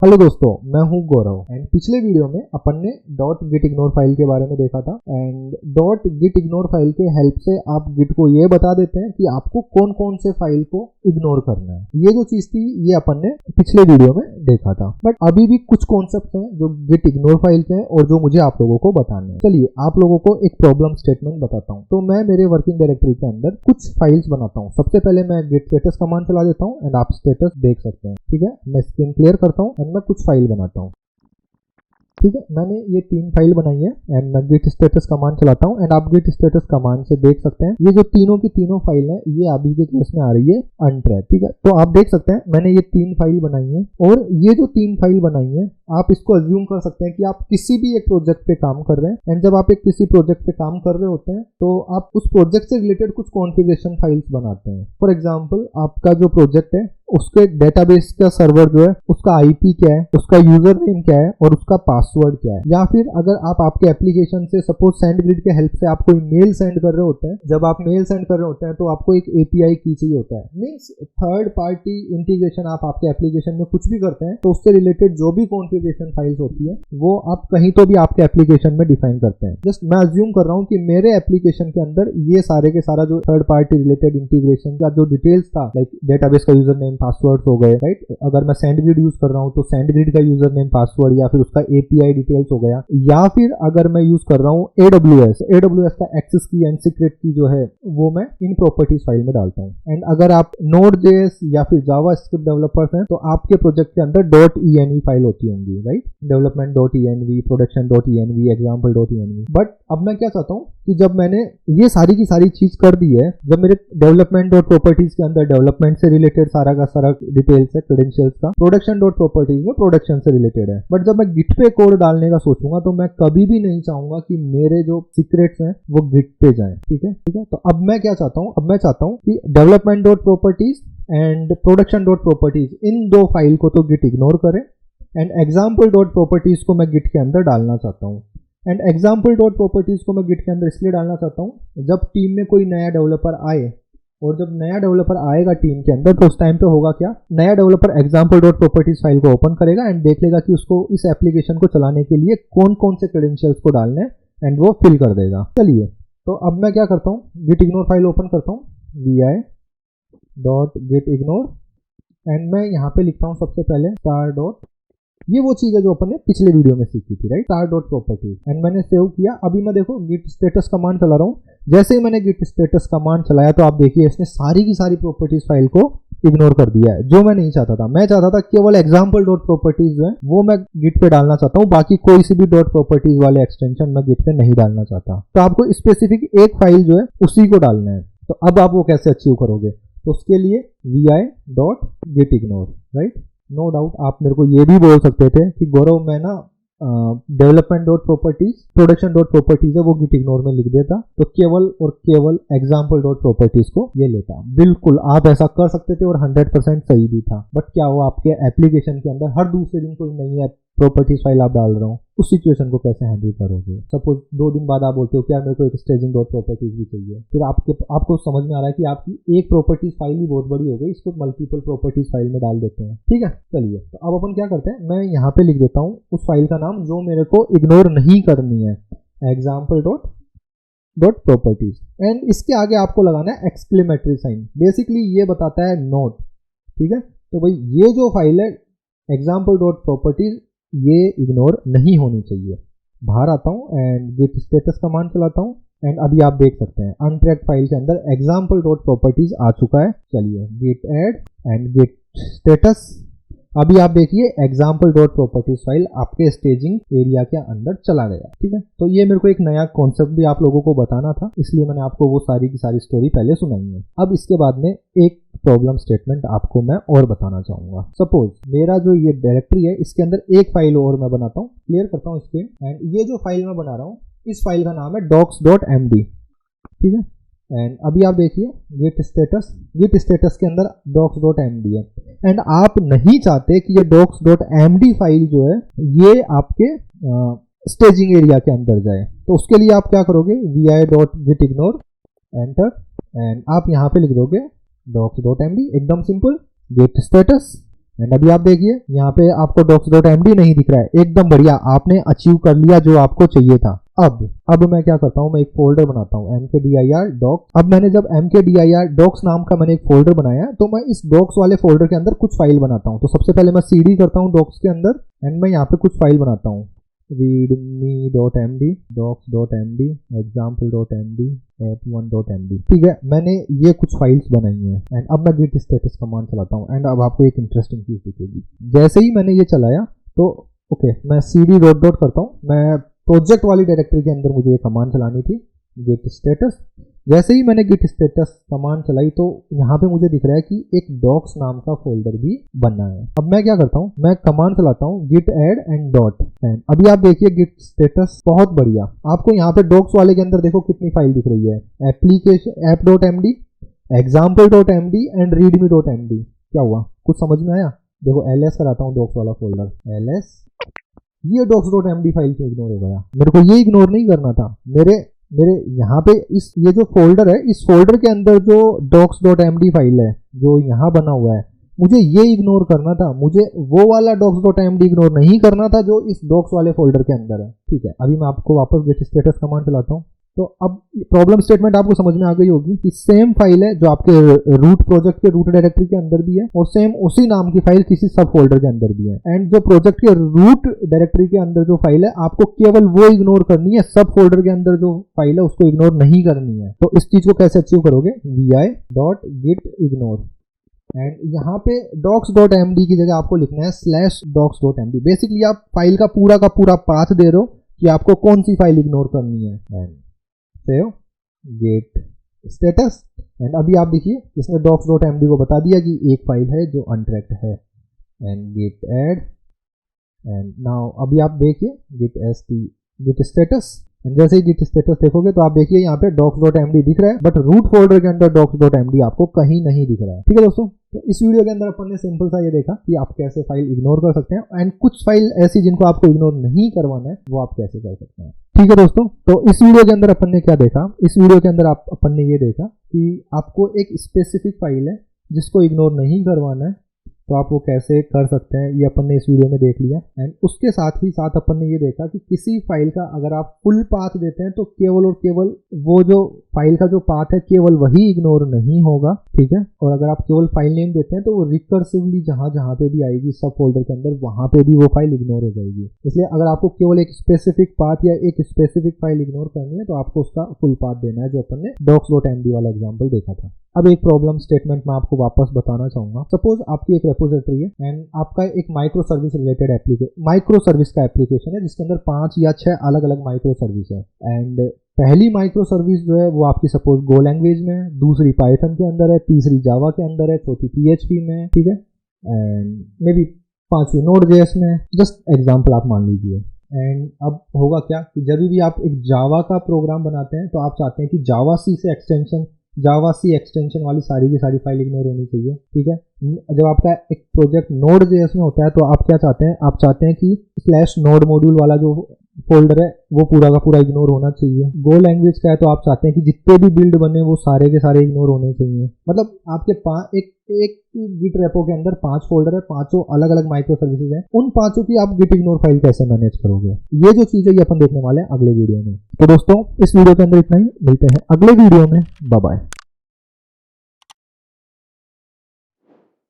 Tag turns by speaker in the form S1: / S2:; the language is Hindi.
S1: हेलो दोस्तों, मैं हूं गौरव एंड पिछले वीडियो में अपन ने डॉट गिट इग्नोर फाइल के बारे में देखा था। And dot git ignore file के हेल्प से आप गिट को ये बता देते हैं कि आपको कौन कौन से फाइल को इग्नोर करना है। ये जो चीज थी ये अपन ने पिछले वीडियो में देखा था, बट अभी भी कुछ कॉन्सेप्ट हैं जो गिट इग्नोर फाइल के हैं और जो मुझे आप लोगों को बताने हैं। चलिए आप लोगों को एक प्रॉब्लम स्टेटमेंट बताता हूँ। तो मैं मेरे वर्किंग डायरेक्टरी के अंदर कुछ फाइल्स बनाता हूँ। सबसे पहले मैं गिट स्टेटस कमांड चला देता हूँ एंड आप स्टेटस देख सकते हैं। ठीक है, मैं स्क्रीन क्लियर करता हूँ एंड मैं कुछ फाइल बनाता हूँ। ठीक है, मैंने ये 3 फाइल बनाई है एंड मैं गिट स्टेटस कमांड चलाता हूँ एंड आप गिट स्टेटस कमांड से देख सकते हैं ये जो तीनों की तीनों फाइल है ये अभी के केस में आ रही है अनट्रैक। ठीक है, तो आप देख सकते हैं मैंने ये 3 फाइल बनाई है और ये जो 3 फाइल बनाई है आप इसको अज्यूम कर सकते हैं कि आप किसी भी एक प्रोजेक्ट पे काम कर रहे हैं। एंड जब आप एक किसी प्रोजेक्ट पे काम कर रहे होते हैं तो आप उस प्रोजेक्ट से रिलेटेड कुछ कॉन्फ़िगरेशन फाइल्स बनाते हैं। फॉर एग्जांपल आपका जो प्रोजेक्ट है उसके डेटाबेस का सर्वर जो है उसका आईपी क्या है, उसका यूजर नेम क्या है और उसका पासवर्ड क्या है। या फिर अगर आप आपके एप्लीकेशन से सपोज सेंडग्रिड के हेल्प से आप कोई मेल सेंड कर रहे होते हैं, जब आप मेल सेंड कर रहे होते हैं तो आपको एक एपीआई की चाहिए होता है, मींस थर्ड पार्टी इंटीग्रेशन। आप आपके एप्लीकेशन में कुछ भी करते हैं तो उससे रिलेटेड जो भी कॉन्फ़िगरेशन फाइल्स होती है वो आप कहीं तो भी आपके एप्लीकेशन में डिफाइन करते हैं। जस्ट मैं अज्यूम कर रहा हूँ कि मेरे एप्लीकेशन के अंदर ये सारे के सारा जो थर्ड पार्टी रिलेटेड इंटीग्रेशन का जो डिटेल्स था, लाइक डेटाबेस का यूजर नेम पासवर्ड हो गए, राइट। अगर मैं सेंडग्रिड यूज कर रहा हूँ तो सेंडग्रिड का यूजर नेम पासवर्ड या फिर उसका एपीआई डिटेल्स हो गया। या फिर अगर मैं यूज कर रहा हूँ एडब्ल्यूएस का एक्सेस की एंड सीक्रेट की जो है वो मैं इन प्रॉपर्टीज फाइल में डालता हूँ। एंड अगर आप नोड.जेएस या फिर जावास्क्रिप्ट डेवलपर्स हैं तो आपके प्रोजेक्ट के अंदर .env फाइल होती होंगी, राइट। डेवलपमेंट.env, प्रोडक्शन.env, एग्जाम्पल.env। बट अब मैं क्या चाहता हूँ कि जब मैंने ये सारी की सारी चीज कर दी है, जब मेरे डेवलपमेंट.प्रॉपर्टीज के अंदर डेवलपमेंट से रिलेटेड सारा का सारा डिटेल्स है क्रेडेंशियल्स का, प्रोडक्शन.प्रॉपर्टीज में प्रोडक्शन से रिलेटेड है, बट जब मैं गिट पे कोड डालने का सोचूंगा तो मैं कभी भी नहीं चाहूंगा कि मेरे जो सीक्रेट्स हैं वो गिट पे जाएं। ठीक है, तो अब मैं क्या चाहता हूँ, अब मैं चाहता हूँ कि डेवलपमेंट.प्रॉपर्टीज एंड प्रोडक्शन.प्रॉपर्टीज इन 2 फाइल को तो गिट इग्नोर करे एंड एग्जाम्पल.प्रॉपर्टीज को मैं गिट के अंदर डालना चाहता हूँ। एंड एग्जाम्पल.प्रॉपर्टीज को मैं गिट के अंदर इसलिए डालना चाहता हूँ जब टीम में कोई नया डेवलपर आए, और जब नया डेवलपर आएगा टीम के अंदर तो उस टाइम पे होगा क्या, नया डेवलपर एग्जाम्पल.प्रॉपर्टीज फाइल को ओपन करेगा एंड देख लेगा कि उसको इस एप्लीकेशन को चलाने के लिए कौन कौन से क्रेडेंशियल्स को डालने हैं एंड वो फिल कर देगा। चलिए, तो अब मैं क्या करता हूँ, गिट इग्नोर फाइल ओपन करता हूँ, vi.git ignore एंड मैं यहाँ पे लिखता हूँ सबसे पहले स्टार डॉट, ये वो चीज है जो अपन ने पिछले वीडियो में सीखी थी, राइट, star.properties। एंड मैंने सेव किया। अभी मैं देखो गिट स्टेटस कमांड चला रहा हूँ। जैसे ही मैंने गिट स्टेटस कमांड चलाया तो आप देखिए इसने सारी की सारी प्रॉपर्टीज फाइल को इग्नोर कर दिया है, जो मैं नहीं चाहता था। मैं चाहता था केवल एग्जाम्पल.प्रॉपर्टीज जो है वो मैं गिट पे डालना चाहता हूँ, बाकी कोई सी भी .प्रॉपर्टीज वाले एक्सटेंशन मैं गिट पे नहीं डालना चाहता। तो आपको स्पेसिफिक एक फाइल जो है उसी को डालना है। तो अब आप वो कैसे अचीव करोगे, तो उसके लिए vi.git ignore, right. No doubt आप मेरे को ये भी बोल सकते थे कि गौरव मैं ना डेवलपमेंट.प्रॉपर्टीज प्रोडक्शन.प्रॉपर्टीज है वो गिट इग्नोर में लिख देता तो केवल और केवल एग्जाम्पल.प्रॉपर्टीज को ये लेता। बिल्कुल आप ऐसा कर सकते थे और 100% सही भी था। बट क्या हुआ, आपके एप्लीकेशन के अंदर हर दूसरे दिन कोई नई प्रॉपर्टीज फाइल आप डाल रहा हूँ, उस सिचुएशन को कैसे हैंडल करोगे। सपोज 2 दिन बाद आप बोलते हो कि यार मेरे को एक स्टेजिंग.प्रॉपर्टीज भी चाहिए, फिर आपको समझ में आ रहा है कि आपकी एक प्रॉपर्टीज फाइल ही बहुत बड़ी हो गई, इसको मल्टीपल प्रॉपर्टीज फाइल में डाल देते हैं। ठीक है, चलिए तो अब अपन क्या करते हैं, मैं यहाँ पे लिख देता हूँ उस फाइल का नाम जो मेरे को इग्नोर नहीं करनी है, example.properties एंड इसके आगे आपको लगाना है एक्सक्लेमेटरी साइन। बेसिकली ये बताता है नोट। ठीक है, तो भाई ये जो फाइल है example.properties ये इग्नोर नहीं होनी चाहिए। बाहर आता हूँ एंड गिट स्टेटस कमांड चलाता हूँ एंड अभी आप देख सकते हैं अनट्रैक्ड फाइल के अंदर example.properties आ चुका है। चलिए git add and git status, अभी आप देखिए example.properties फाइल आपके स्टेजिंग एरिया के अंदर चला गया। ठीक है, तो ये मेरे को एक नया कॉन्सेप्ट भी आप लोगों को बताना था, इसलिए मैंने आपको वो सारी की सारी स्टोरी पहले सुनाई है। अब इसके बाद में एक प्रॉब्लम स्टेटमेंट आपको मैं और बताना चाहूंगा। सपोज मेरा जो ये डायरेक्टरी है इसके अंदर एक फाइल और मैं बनाता हूँ, क्लियर करता हूँ स्क्रीन एंड ये जो फाइल मैं बना रहा हूँ इस फाइल का नाम है docs.md। ठीक है, एंड अभी आप देखिए गिट स्टेटस के अंदर docs.md है एंड आप नहीं चाहते कि ये docs.md फाइल जो है ये आपके स्टेजिंग एरिया के अंदर जाए, तो उसके लिए आप क्या करोगे, vi.git ignore एंटर एंड आप यहाँ पे लिख दोगे docs.md, एकदम सिंपल। गिट स्टेटस एंड अभी आप देखिए यहाँ पे आपको docs.md नहीं दिख रहा है, एकदम बढ़िया, आपने अचीव कर लिया जो आपको चाहिए था। अब मैं क्या करता हूँ, मैं एक फोल्डर बनाता हूँ mkdir docs। अब मैंने जब mkdir docs नाम का मैंने एक फोल्डर बनाया तो मैं इस docs वाले फोल्डर के अंदर कुछ फाइल बनाता हूँ। तो सबसे पहले मैं cd करता हूँ docs के अंदर एंड मैं यहाँ पे कुछ फाइल बनाता हूँ, readme.md, docs.md, example.md, app1.md। ठीक है, मैंने ये कुछ फाइल्स बनाई हैं एंड अब मैं git status कमांड चलाता हूँ एंड अब आपको एक इंटरेस्टिंग चीज दिखेगी। जैसे ही मैंने ये चलाया तो ओके, मैं cd डॉट करता हूँ, मैं प्रोजेक्ट वाली डायरेक्टरी के अंदर मुझे ये कमांड चलानी थी git status। जैसे ही मैंने git status कमांड चलाई तो यहाँ पे मुझे दिख रहा है कि एक docs नाम का फोल्डर भी बनना है। अब मैं क्या करता हूँ, मैं कमांड चलाता हूँ git add and dot and अभी आप देखिए git status बहुत बढ़िया। आपको यहाँ पे docs वाले के अंदर देखो कितनी फाइल दिख रही है, application app.md, example.md and readme.md। क्या हुआ, कुछ समझ में आया? देखो ls कराता हूँ docs वाला फोल्डर, ls, ये docs.md फाइल क्यों इग्नोर हो गया? मेरे को ये इग्नोर नहीं करना था, मेरे यहाँ पे ये जो फोल्डर है, इस फोल्डर के अंदर जो docs.md फाइल है जो यहाँ बना हुआ है, मुझे ये इग्नोर करना था, मुझे वो वाला docs.md इग्नोर नहीं करना था जो इस docs वाले फोल्डर के अंदर है। ठीक है, अभी मैं आपको वापस गेट स्टेटस कमांड चलाता हूँ। तो अब प्रॉब्लम स्टेटमेंट आपको समझ में आ गई होगी कि सेम फाइल है जो आपके रूट प्रोजेक्ट के रूट डायरेक्टरी के अंदर भी है और सेम उसी नाम की फाइल किसी सब फोल्डर के अंदर भी है। एंड जो प्रोजेक्ट के रूट डायरेक्टरी के अंदर जो फाइल है आपको केवल वो इग्नोर करनी है, सब फोल्डर के अंदर जो फाइल है उसको इग्नोर नहीं करनी है। तो इस चीज को कैसे अचीव करोगे, vi.git ignore एंड यहाँ पे docs.md की जगह आपको लिखना है /docs.md। बेसिकली आप फाइल का पूरा पाथ दे रहे हो कि आपको कौन सी फाइल इग्नोर करनी है and save git status. And अभी आप देखिए इसने docs.md को बता दिया कि एक फाइल है जो अनट्रैक्ड है and git add and now अभी आप देखिए गेट स्टेटस एंड जैसे ही गेट स्टेटस देखोगे तो आप देखिए यहाँ पे docs.md दिख रहा है बट रूट फोल्डर के अंदर docs.md आपको कहीं नहीं दिख रहा है। ठीक है दोस्तों, तो इस वीडियो के अंदर अपन ने सिंपल सा ये देखा कि आप कैसे फाइल इग्नोर कर सकते हैं एंड कुछ फाइल ऐसी जिनको आपको इग्नोर नहीं करवाना है वो आप कैसे कर सकते हैं। ठीक है दोस्तों, तो इस वीडियो के अंदर अपन ने क्या देखा, इस वीडियो के अंदर अपन ने ये देखा कि आपको एक स्पेसिफिक फाइल है जिसको इग्नोर नहीं करवाना है तो आप वो कैसे कर सकते हैं, ये अपन ने इस वीडियो में देख लिया। एंड उसके साथ ही साथ अपन ने ये देखा कि किसी फाइल का अगर आप फुल पाथ देते हैं तो केवल और केवल वो जो फाइल का जो पाथ है केवल वही इग्नोर नहीं होगा। ठीक है, और अगर आप केवल फाइल नेम देते हैं तो वो रिकर्सिवली जहां पे भी आएगी सब फोल्डर के अंदर वहां पे भी वो फाइल इग्नोर हो जाएगी। इसलिए अगर आपको केवल एक स्पेसिफिक पाथ या एक स्पेसिफिक फाइल इग्नोर करनी है तो आपको उसका फुल पाथ देना है, जो अपन ने docs.md वाला एग्जाम्पल देखा था। अब एक प्रॉब्लम स्टेटमेंट मैं आपको वापस बताना चाहूंगा। सपोज आपकी एक रेपोजिटरी है एंड आपका एक micro service related micro service का एप्लीकेशन है जिसके अंदर 5 या 6 अलग अलग माइक्रो सर्विस है। एंड पहली माइक्रो सर्विस जो है वो आपकी सपोज गो लैंग्वेज में है, दूसरी पाइथन के अंदर है, तीसरी जावा के अंदर है, चौथी PHP में है। ठीक है, एंड मे बी 5वीं Node.js में है। जस्ट एग्जाम्पल आप मान लीजिए। एंड अब होगा क्या कि जब भी आप एक जावा का प्रोग्राम बनाते हैं तो आप चाहते हैं कि जावा सी एक्सटेंशन वाली सारी की सारी फाइल इग्नोर होनी चाहिए। ठीक है, जब आपका एक प्रोजेक्ट Node.js में होता है तो आप क्या चाहते हैं, आप चाहते हैं कि /node मॉड्यूल वाला जो फोल्डर है वो पूरा का पूरा इग्नोर होना चाहिए। गो लैंग्वेज का है तो आप चाहते हैं कि जितने भी बिल्ड बने वो सारे के सारे इग्नोर होने चाहिए। मतलब आपके एक गिट रेपो के अंदर 5 फोल्डर है, 5 अलग अलग माइक्रो सर्विसेज है, उन 5 की आप गिट इग्नोर फाइल कैसे मैनेज करोगे, ये जो चीज है ये अपन देखने वाले हैं अगले वीडियो में। तो दोस्तों इस वीडियो के अंदर इतना ही, मिलते हैं अगले वीडियो में, बाय बाय।